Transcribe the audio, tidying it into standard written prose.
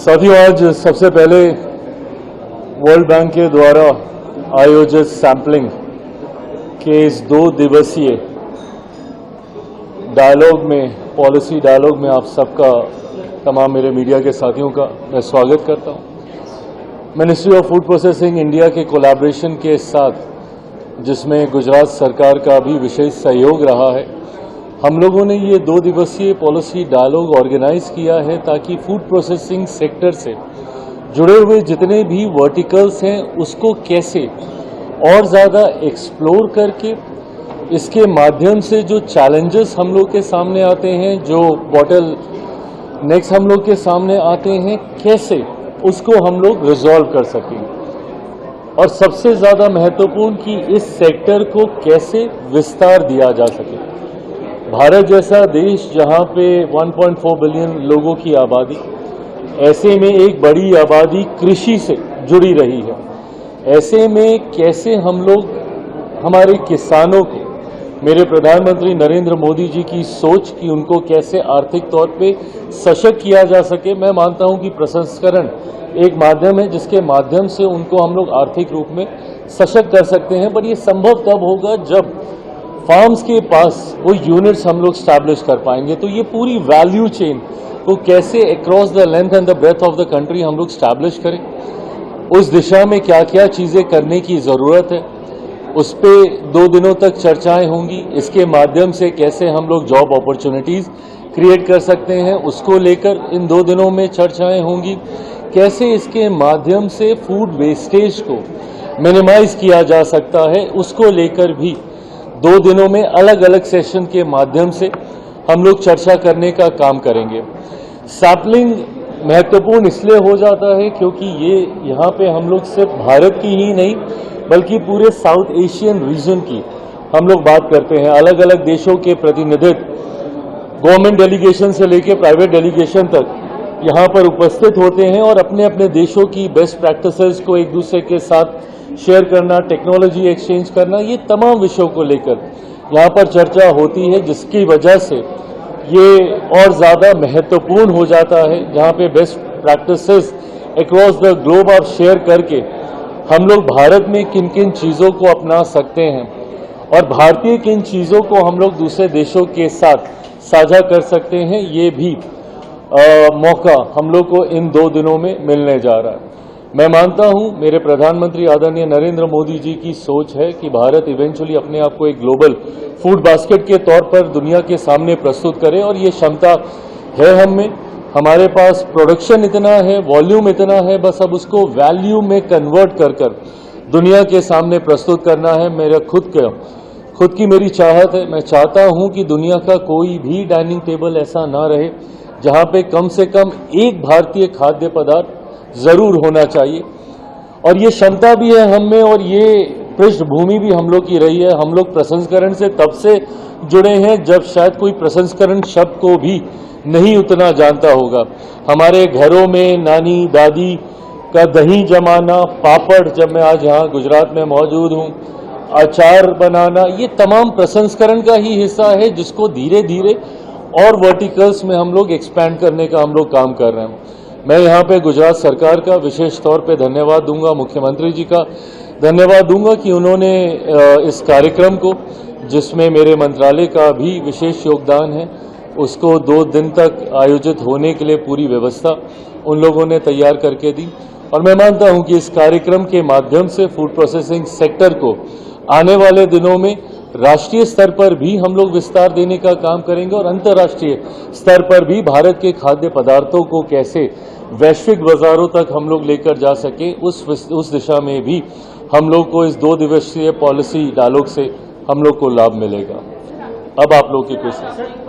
साथियों, आज सबसे पहले वर्ल्ड बैंक के द्वारा आयोजित सैम्पलिंग के इस 2 दिवसीय डायलॉग में, पॉलिसी डायलॉग में आप सबका, तमाम मेरे मीडिया के साथियों का मैं स्वागत करता हूं। Ministry of food processing India के कोलैबोरेशन के साथ, जिसमें गुजरात सरकार का भी विशेष सहयोग रहा है, हम लोगों ने ये 2 दिवसीय पॉलिसी डायलॉग ऑर्गेनाइज किया है ताकि फूड प्रोसेसिंग सेक्टर से जुड़े हुए जितने भी वर्टिकल्स हैं उसको कैसे और ज़्यादा एक्सप्लोर करके, इसके माध्यम से जो चैलेंजेस हम लोग के सामने आते हैं, जो बॉटल नेक्स्ट हम लोग के सामने आते हैं, कैसे उसको हम लोग रिजॉल्व कर सकें। और सबसे ज़्यादा महत्वपूर्ण कि इस सेक्टर को कैसे विस्तार दिया जा सके। भारत जैसा देश जहां पे 1.4 बिलियन लोगों की आबादी, ऐसे में एक बड़ी आबादी कृषि से जुड़ी रही है। ऐसे में कैसे हम लोग हमारे किसानों को, मेरे प्रधानमंत्री नरेंद्र मोदी जी की सोच कि उनको कैसे आर्थिक तौर पे सशक्त किया जा सके। मैं मानता हूं कि प्रसंस्करण एक माध्यम है जिसके माध्यम से उनको हम लोग आर्थिक रूप में सशक्त कर सकते हैं, पर यह संभव तब होगा जब फार्म्स के पास वो यूनिट्स हम लोग स्टैब्लिश कर पाएंगे। तो ये पूरी वैल्यू चेन को कैसे across the length and the breadth of the country हम लोग स्टैब्लिश करें, उस दिशा में क्या क्या चीज़ें करने की ज़रूरत है, उस पर 2 दिनों तक चर्चाएं होंगी। इसके माध्यम से कैसे हम लोग जॉब अपॉर्चुनिटीज़ क्रिएट कर सकते हैं, उसको लेकर इन 2 दिनों में चर्चाएं होंगी। कैसे इसके माध्यम से फूड वेस्टेज को मिनिमाइज किया जा सकता है, उसको लेकर भी 2 दिनों में अलग अलग सेशन के माध्यम से हम लोग चर्चा करने का काम करेंगे। सैम्पलिंग महत्वपूर्ण इसलिए हो जाता है क्योंकि ये यहाँ पे हम लोग सिर्फ भारत की ही नहीं बल्कि पूरे साउथ एशियन रीजन की हम लोग बात करते हैं। अलग अलग देशों के प्रतिनिधित्व, गवर्नमेंट डेलीगेशन से लेकर प्राइवेट डेलीगेशन तक यहाँ पर उपस्थित होते हैं और अपने अपने देशों की बेस्ट प्रैक्टिसेस को एक दूसरे के साथ शेयर करना, टेक्नोलॉजी एक्सचेंज करना, ये तमाम विषयों को लेकर यहाँ पर चर्चा होती है, जिसकी वजह से ये और ज़्यादा महत्वपूर्ण हो जाता है। जहाँ पे best practices across the globe आप शेयर करके हम लोग भारत में किन किन चीज़ों को अपना सकते हैं और भारतीय किन चीज़ों को हम लोग दूसरे देशों के साथ साझा कर सकते हैं, ये भी मौका हम लोग को इन 2 दिनों में मिलने जा रहा है। मैं मानता हूं मेरे प्रधानमंत्री आदरणीय नरेंद्र मोदी जी की सोच है कि भारत इवेंचुअली अपने आप को एक ग्लोबल फूड बास्केट के तौर पर दुनिया के सामने प्रस्तुत करे, और ये क्षमता है हम में। हमारे पास प्रोडक्शन इतना है, वॉल्यूम इतना है, बस अब उसको वैल्यू में कन्वर्ट कर कर दुनिया के सामने प्रस्तुत करना है। मेरा खुद की मेरी चाहत है। मैं चाहता हूं कि दुनिया का कोई भी डाइनिंग टेबल ऐसा ना रहे जहां पे कम से कम एक भारतीय खाद्य पदार्थ जरूर होना चाहिए, और ये क्षमता भी है हम में और ये पृष्ठभूमि भी हम लोग की रही है। हम लोग प्रसंस्करण से तब से जुड़े हैं जब शायद कोई प्रसंस्करण शब्द को भी नहीं उतना जानता होगा। हमारे घरों में नानी दादी का दही जमाना, पापड़, जब मैं आज यहाँ गुजरात में मौजूद हूँ, अचार बनाना, ये तमाम प्रसंस्करण का ही हिस्सा है, जिसको धीरे धीरे और वर्टिकल्स में हम लोग एक्सपैंड करने का हम लोग काम कर रहे हैं। मैं यहाँ पे गुजरात सरकार का विशेष तौर पे धन्यवाद दूंगा, मुख्यमंत्री जी का धन्यवाद दूंगा कि उन्होंने इस कार्यक्रम को, जिसमें मेरे मंत्रालय का भी विशेष योगदान है, उसको 2 दिन तक आयोजित होने के लिए पूरी व्यवस्था उन लोगों ने तैयार करके दी। और मैं मानता हूँ कि इस कार्यक्रम के माध्यम से फूड प्रोसेसिंग सेक्टर को आने वाले दिनों में राष्ट्रीय स्तर पर भी हम लोग विस्तार देने का काम करेंगे और अंतर्राष्ट्रीय स्तर पर भी भारत के खाद्य पदार्थों को कैसे वैश्विक बाजारों तक हम लोग लेकर जा सके, उस दिशा में भी हम लोग को इस 2 दिवसीय पॉलिसी डायलॉग से हम लोग को लाभ मिलेगा। अब आप लोग की क्वेश्चन।